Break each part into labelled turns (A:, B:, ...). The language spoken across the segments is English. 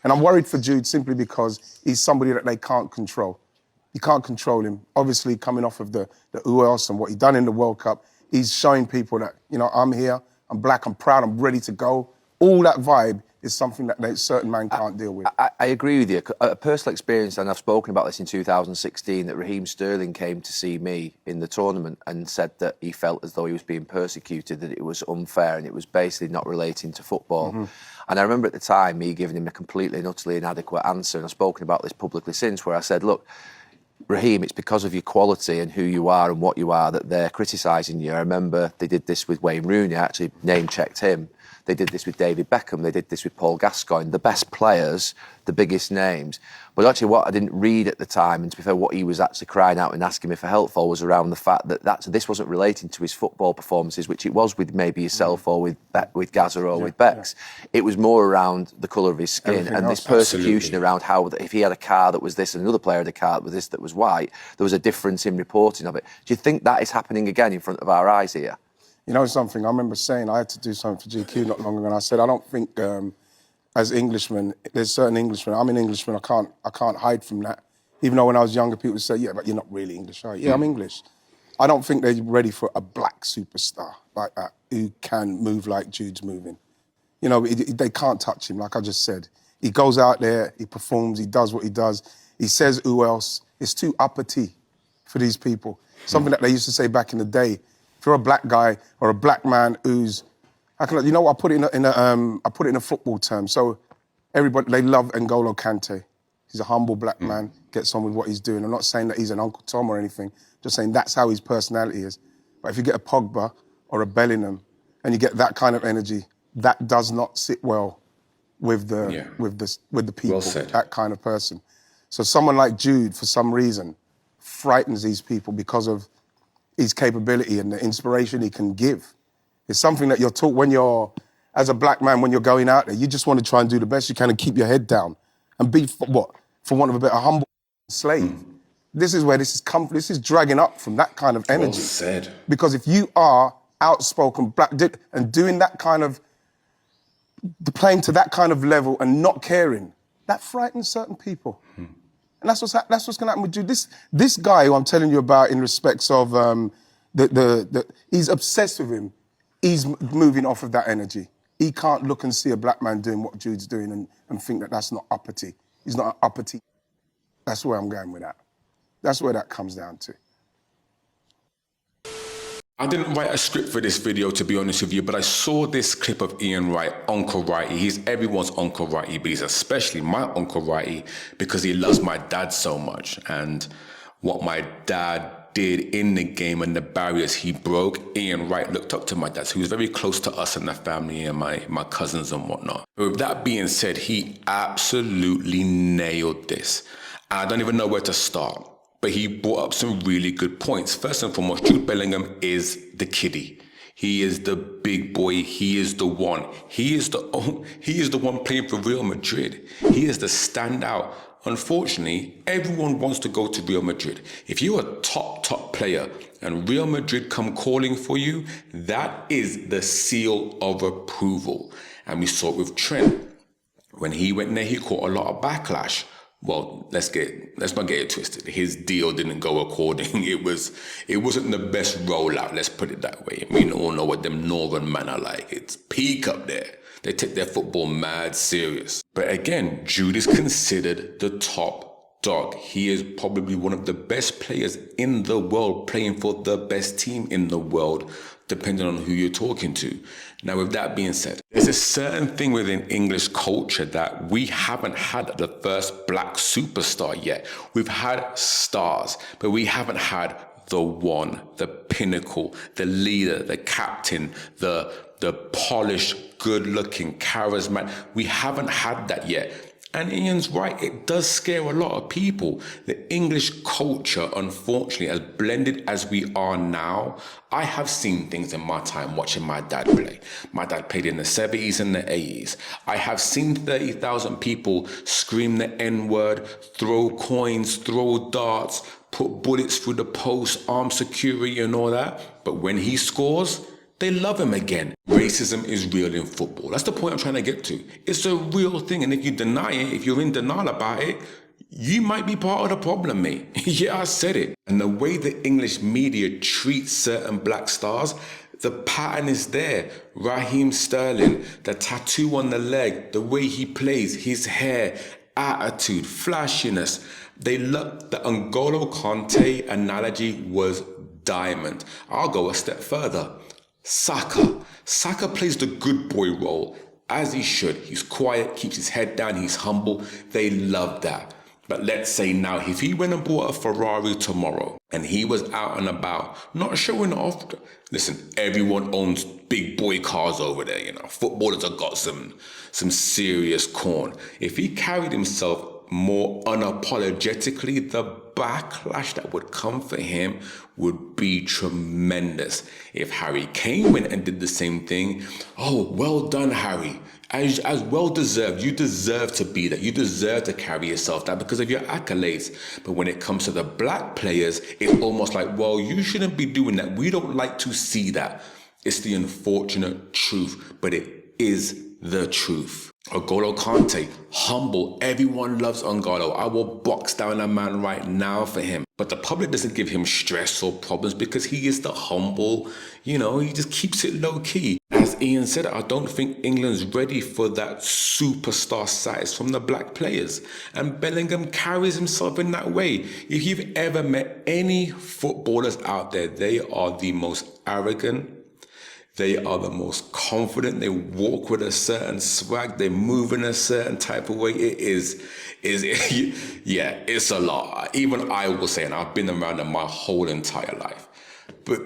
A: And I'm worried for Jude simply because he's somebody that they can't control. You can't control him. Obviously, coming off of the who else and what he done in the World Cup, he's showing people that, you know, I'm here, I'm black, I'm proud, I'm ready to go. All that vibe is something that a certain man can't deal with.
B: I agree with you. A personal experience, and I've spoken about this in 2016, that Raheem Sterling came to see me in the tournament and said that he felt as though he was being persecuted, that it was unfair and it was basically not relating to football. Mm-hmm. And I remember at the time me giving him a completely and utterly inadequate answer, and I've spoken about this publicly since, where I said, look, Raheem, it's because of your quality and who you are and what you are that they're criticising you. I remember they did this with Wayne Rooney. I actually name-checked him. They did this with David Beckham. They did this with Paul Gascoigne. The best players, the biggest names. But actually what I didn't read at the time, and to be fair, what he was actually crying out and asking me for help for, was around the fact that this wasn't relating to his football performances, which it was with maybe yourself or with Gaza or with Bex. Yeah. It was more around the colour of his skin. Everything and else, this persecution around how if he had a car that was this and another player had a car that was this that was white, there was a difference in reporting of it. Do you think that is happening again in front of our eyes here?
A: You know something, I remember saying, I had to do something for GQ not long ago, and I said, I don't think, as Englishmen, there's certain Englishmen, I'm an Englishman, I can't hide from that. Even though when I was younger, people would say, yeah, but you're not really English, are you? Yeah, I'm English. I don't think they're ready for a black superstar like that, who can move like Jude's moving. You know, they can't touch him, like I just said. He goes out there, he performs, he does what he does. He says, who else? It's too uppity for these people. Something that they used to say back in the day. If you're a black guy or a black man who's, you know what, I put it in a football term. So everybody, they love N'Golo Kante. He's a humble black man, gets on with what he's doing. I'm not saying that he's an Uncle Tom or anything, just saying that's how his personality is. But if you get a Pogba or a Bellingham and you get that kind of energy, that does not sit well with the people, well said. That kind of person. So someone like Jude, for some reason, frightens these people because of his capability and the inspiration he can give. It's something that you're taught when you're, as a black man, when you're going out there, you just want to try and do the best you can and keep your head down and be, for want of a better, humble slave. This is where this is dragging up from that kind of energy.
C: Well said.
A: Because if you are outspoken black and doing that kind of, playing to that kind of level and not caring, that frightens certain people. And that's what's going to happen with Jude. This guy who I'm telling you about in respects of he's obsessed with him. He's moving off of that energy. He can't look and see a black man doing what Jude's doing and think that that's not uppity. He's not an uppity. That's where I'm going with that. That's where that comes down to.
C: I didn't write a script for this video, to be honest with you, but I saw this clip of Ian Wright, Uncle Wrighty. He's everyone's Uncle Wrighty, but he's especially my Uncle Wrighty because he loves my dad so much. And what my dad did in the game and the barriers he broke, Ian Wright looked up to my dad. So he was very close to us and the family and my cousins and whatnot. But with that being said, he absolutely nailed this. I don't even know where to start. But he brought up some really good points. First and foremost, Jude Bellingham is the kiddie. He is the big boy. He is the one. He is the one playing for Real Madrid. He is the standout. Unfortunately, everyone wants to go to Real Madrid. If you're a top player and Real Madrid come calling for you, that is the seal of approval. And we saw it with Trent. When he went there, he caught a lot of backlash. Well, let's not get it twisted. His deal didn't go according. It wasn't the best rollout, let's put it that way. I mean, all know what them northern men are like. It's peak up there. They take their football mad serious. But again, Jude is considered the top dog. He is probably one of the best players in the world, playing for the best team in the world, depending on who you're talking to. Now, with that being said, there's a certain thing within English culture that we haven't had the first black superstar yet. We've had stars, but we haven't had the one, the pinnacle, the leader, the captain, the polished, good-looking, charismatic. We haven't had that yet. And Ian's right, it does scare a lot of people. The English culture, unfortunately, as blended as we are now, I have seen things in my time watching my dad play. My dad played in the 70s and the 80s. I have seen 30,000 people scream the N-word, throw coins, throw darts, put bullets through the post, armed security and all that. But when he scores, They love him again. Racism is real in football. That's the point I'm trying to get to. It's a real thing. And if you deny it, if you're in denial about it, you might be part of the problem, mate. Yeah, I said it. And the way the English media treats certain black stars, the pattern is there. Raheem Sterling, the tattoo on the leg, the way he plays, his hair, attitude, flashiness. They love the N'Golo Kante analogy was diamond. I'll go a step further. Saka plays the good boy role, as he should. He's quiet, keeps his head down, he's humble. They love that. But let's say now, if he went and bought a Ferrari tomorrow and he was out and about, not showing off. Listen, everyone owns big boy cars over there, you know. Footballers have got some serious corn. If he carried himself more unapologetically, the backlash that would come for him would be tremendous. If Harry Kane went and did the same thing, oh, well done, Harry. As well deserved. You deserve to be that. You deserve to carry yourself that because of your accolades. But when it comes to the black players, it's almost like, well, you shouldn't be doing that. We don't like to see that. It's the unfortunate truth, but it is the truth. N'Golo Kante, humble. Everyone loves N'Golo. I will box down a man right now for him. But the public doesn't give him stress or problems because he is the humble, he just keeps it low key. As Ian said, I don't think England's ready for that superstar status from the black players. And Bellingham carries himself in that way. If you've ever met any footballers out there, they are the most arrogant. They are the most confident. They walk with a certain swag. They move in a certain type of way. It's a lot. Even I will say, and I've been around them my whole entire life. But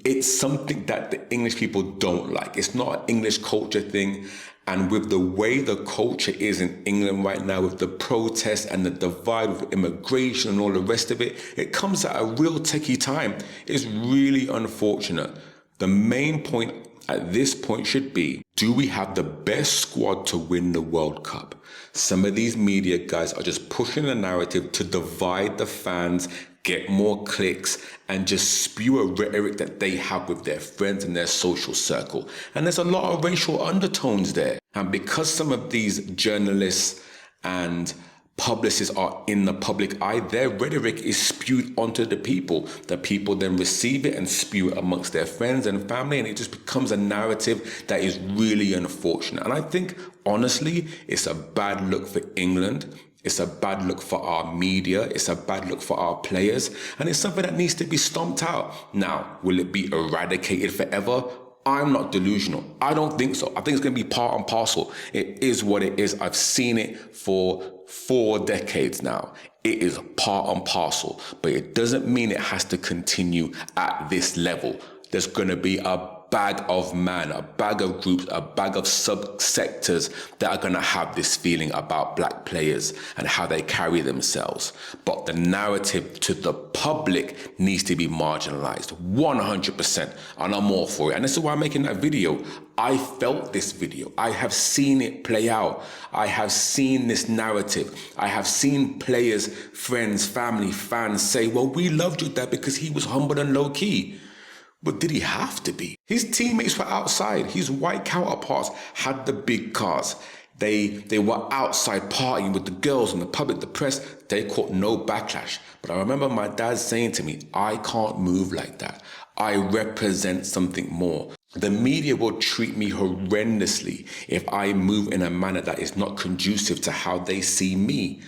C: it's something that the English people don't like. It's not an English culture thing. And with the way the culture is in England right now, with the protests and the divide with immigration and all the rest of it, it comes at a real techie time. It's really unfortunate. The main point at this point should be, do we have the best squad to win the World Cup? Some of these media guys are just pushing the narrative to divide the fans, get more clicks, and just spew a rhetoric that they have with their friends and their social circle. And there's a lot of racial undertones there. And because some of these journalists and publicists are in the public eye, their rhetoric is spewed onto the people. The people then receive it and spew it amongst their friends and family, and it just becomes a narrative that is really unfortunate. And I think, honestly, it's a bad look for England. It's a bad look for our media. It's a bad look for our players. And it's something that needs to be stomped out. Now, will it be eradicated forever? I'm not delusional. I don't think so. I think it's going to be part and parcel. It is what it is. I've seen it for 4 decades now. It is part and parcel, but it doesn't mean it has to continue at this level. There's going to be a bag of man, a bag of groups, a bag of subsectors that are going to have this feeling about black players and how they carry themselves. But the narrative to the public needs to be marginalized 100%. And I'm all for it. And this is why I'm making that video. I felt this video. I have seen it play out. I have seen this narrative. I have seen players, friends, family, fans say, well, we loved your dad because he was humble and low key. But did he have to be? His teammates were outside. His white counterparts had the big cars. They were outside partying with the girls and the public, the press. They caught no backlash. But I remember my dad saying to me, I can't move like that. I represent something more. The media will treat me horrendously if I move in a manner that is not conducive to how they see me.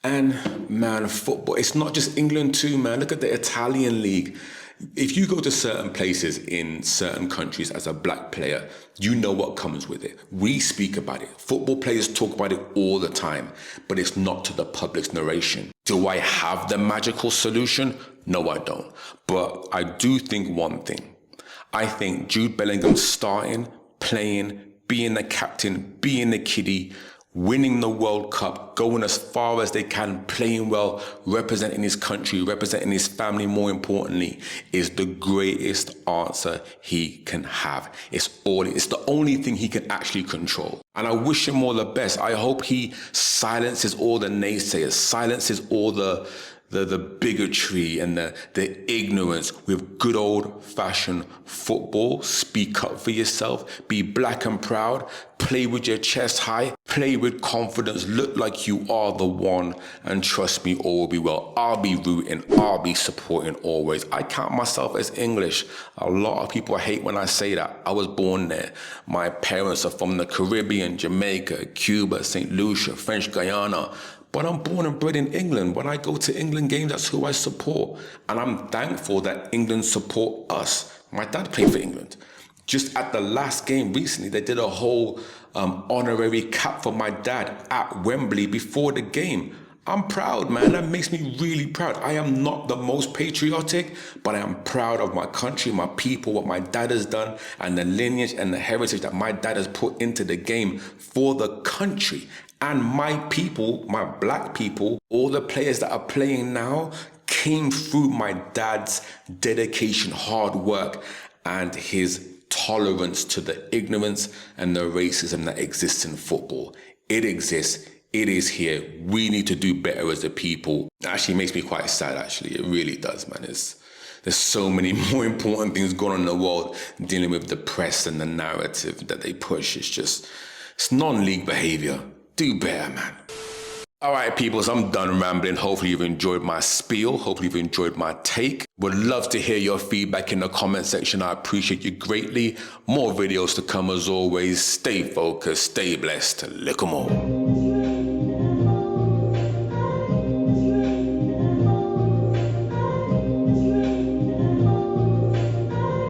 C: And man, football, it's not just England too, man. Look at the Italian league. If you go to certain places in certain countries as a black player, you know what comes with it. We speak about it. Football players talk about it all the time, but it's not to the public's narration. Do I have the magical solution? No, I don't. But I do think one thing. I think Jude Bellingham starting, playing, being the captain, being the kiddie, winning the World Cup, going as far as they can, playing well, representing his country, representing his family, more importantly, is the greatest answer he can have. It's the only thing he can actually control. And I wish him all the best. I hope he silences all the naysayers, silences all the the bigotry and the ignorance with good old-fashioned football. Speak up for yourself. Be black and proud. Play with your chest high. Play with confidence. Look like you are the one. And trust me, all will be well. I'll be rooting. I'll be supporting always. I count myself as English. A lot of people hate when I say that. I was born there. My parents are from the Caribbean, Jamaica, Cuba, St. Lucia, French Guyana. But I'm born and bred in England. When I go to England games, that's who I support. And I'm thankful that England support us. My dad played for England. Just at the last game recently, they did a whole honorary cap for my dad at Wembley before the game. I'm proud, man. That makes me really proud. I am not the most patriotic, but I am proud of my country, my people, what my dad has done, and the lineage and the heritage that my dad has put into the game for the country. And my people, my black people, all the players that are playing now came through my dad's dedication, hard work, and his tolerance to the ignorance and the racism that exists in football. It exists. It is here. We need to do better as a people. It actually makes me quite sad, actually. It really does, man. There's so many more important things going on in the world dealing with the press and the narrative that they push. It's non-league behavior. Do better, man. All right, peoples, I'm done rambling. Hopefully you've enjoyed my spiel. Hopefully you've enjoyed my take. Would love to hear your feedback in the comment section. I appreciate you greatly. More videos to come as always. Stay focused, stay blessed. Lick 'em all.